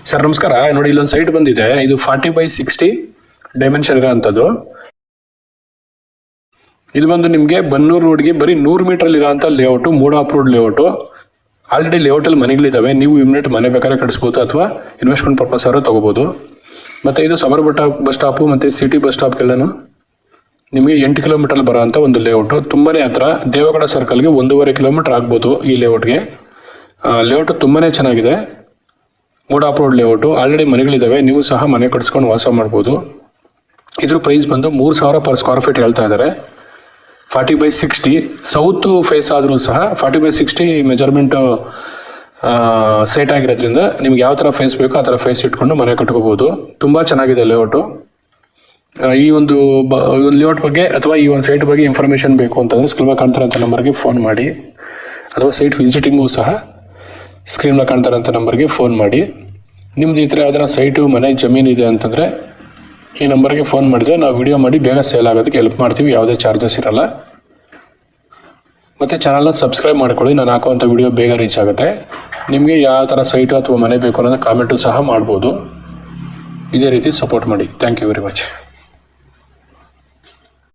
Sir ನಮಸ್ಕಾರ. ನೋಡಿ ಇಲ್ಲೊಂದು ಸೈಟ್ ಬಂದಿದೆ. ಇದು 40/60 ಡೈಮೆನ್ಷನ್ ಇರೋ ಅಂಥದ್ದು. ಇದು ಬಂದು ನಿಮಗೆ ಬನ್ನೂರು ರೋಡ್ಗೆ ಬರೀ 100 ಮೀಟರ್ ಇರೋಂಥ ಲೇಔಟು, ಮೂಡ ಅಪ್ರೂವ್ಡ್ ಲೇಔಟು. ಆಲ್ರೆಡಿ ಲೇಔಟಲ್ಲಿ ಮನೆಗಳಿದ್ದಾವೆ. ನೀವು ಇಮಿಡಿಯೇಟ್ ಮನೆ ಬೇಕಾದ್ರೆ ಕಟ್ಟಿಸ್ಬೋದು ಅಥವಾ ಇನ್ವೆಸ್ಟ್ಮೆಂಟ್ ಪರ್ಪಸ್ ಅವರು ತೊಗೋಬೋದು. ಮತ್ತು ಇದು ಸಮರ್ಬೆಟ್ಟ ಬಸ್ ಸ್ಟಾಪು ಮತ್ತು ಸಿಟಿ ಬಸ್ ಸ್ಟಾಪ್ಗೆಲ್ಲನೂ ನಿಮಗೆ 8 ಕಿಲೋಮೀಟರ್ ಬರೋ ಅಂಥ ಒಂದು ಲೇಔಟು. ತುಂಬಾ ಹತ್ರ. ದೇವಗಡ ಸರ್ಕಲ್ಗೆ 1.5 ಕಿಲೋಮೀಟರ್ ಆಗ್ಬೋದು ಈ ಲೇಔಟ್ಗೆ. ಲೇಔಟು ತುಂಬಾ ಚೆನ್ನಾಗಿದೆ. ಮೂಡ ಅಪ್ರೂವ್ಡ್ ಲೇಔಟು. ಆಲ್ರೆಡಿ ಮನೆಗಳಿದ್ದಾವೆ. ನೀವು ಸಹ ಮನೆ ಕಟ್ಸ್ಕೊಂಡು ವಾಸ ಮಾಡ್ಬೋದು. ಇದ್ರ ಪ್ರೈಸ್ ಬಂದು 3,000 ಪರ್ ಸ್ಕ್ವೇರ್ ಫೀಟ್ ಹೇಳ್ತಾ ಇದ್ದಾರೆ. 40/60 ಸೌತ್ ಫೇಸ್ ಆದರೂ ಸಹ 40/60 ಮೆಜರ್ಮೆಂಟು ಸೈಟ್ ಆಗಿರೋದ್ರಿಂದ ನಿಮ್ಗೆ ಯಾವ ಥರ ಫೇಸ್ ಬೇಕೋ ಆ ಥರ ಫೇಸ್ ಇಟ್ಕೊಂಡು ಮನೆ ಕಟ್ಕೋಬೋದು. ತುಂಬ ಚೆನ್ನಾಗಿದೆ ಲೇಔಟು. ಈ ಒಂದು ಲೇಔಟ್ ಬಗ್ಗೆ ಅಥವಾ ಈ ಒಂದು ಸೈಟ್ ಬಗ್ಗೆ ಇನ್ಫಾರ್ಮೇಷನ್ ಬೇಕು ಅಂತಂದರೆ ಸ್ಕ್ರೀನ್ ಕಾಣ್ತಾರಂಥ ನಂಬರ್ಗೆ ಫೋನ್ ಮಾಡಿ, ಅಥವಾ ಸೈಟ್ ವಿಸಿಟಿಂಗು ಸಹ ಸ್ಕ್ರೀನ್ ಕಾಣ್ತಾರಂಥ ನಂಬರ್ಗೆ ಫೋನ್ ಮಾಡಿ. ನಿಮ್ದು ಈ ಥರ ಯಾವ್ದಾರ ಸೈಟು, ಮನೆ, ಜಮೀನು ಇದೆ ಅಂತಂದರೆ ಈ ನಂಬರ್ಗೆ ಫೋನ್ ಮಾಡಿದರೆ ನಾವು ವಿಡಿಯೋ ಮಾಡಿ ಬೇಗ ಸೇಲ್ ಆಗೋದಕ್ಕೆ ಹೆಲ್ಪ್ ಮಾಡ್ತೀವಿ. ಯಾವುದೇ ಚಾರ್ಜಸ್ ಇರಲ್ಲ. ಮತ್ತು ಚಾನಲ್ನ ಸಬ್ಸ್ಕ್ರೈಬ್ ಮಾಡ್ಕೊಳ್ಳಿ. ನಾನು ಹಾಕುವಂಥ ವಿಡಿಯೋ ಬೇಗ ರೀಚ್ ಆಗುತ್ತೆ. ನಿಮಗೆ ಯಾವ ಥರ ಸೈಟು ಅಥವಾ ಮನೆ ಬೇಕು ಅನ್ನೋದನ್ನ ಕಾಮೆಂಟು ಸಹ ಮಾಡ್ಬೋದು. ಇದೇ ರೀತಿ ಸಪೋರ್ಟ್ ಮಾಡಿ. Thank you very much.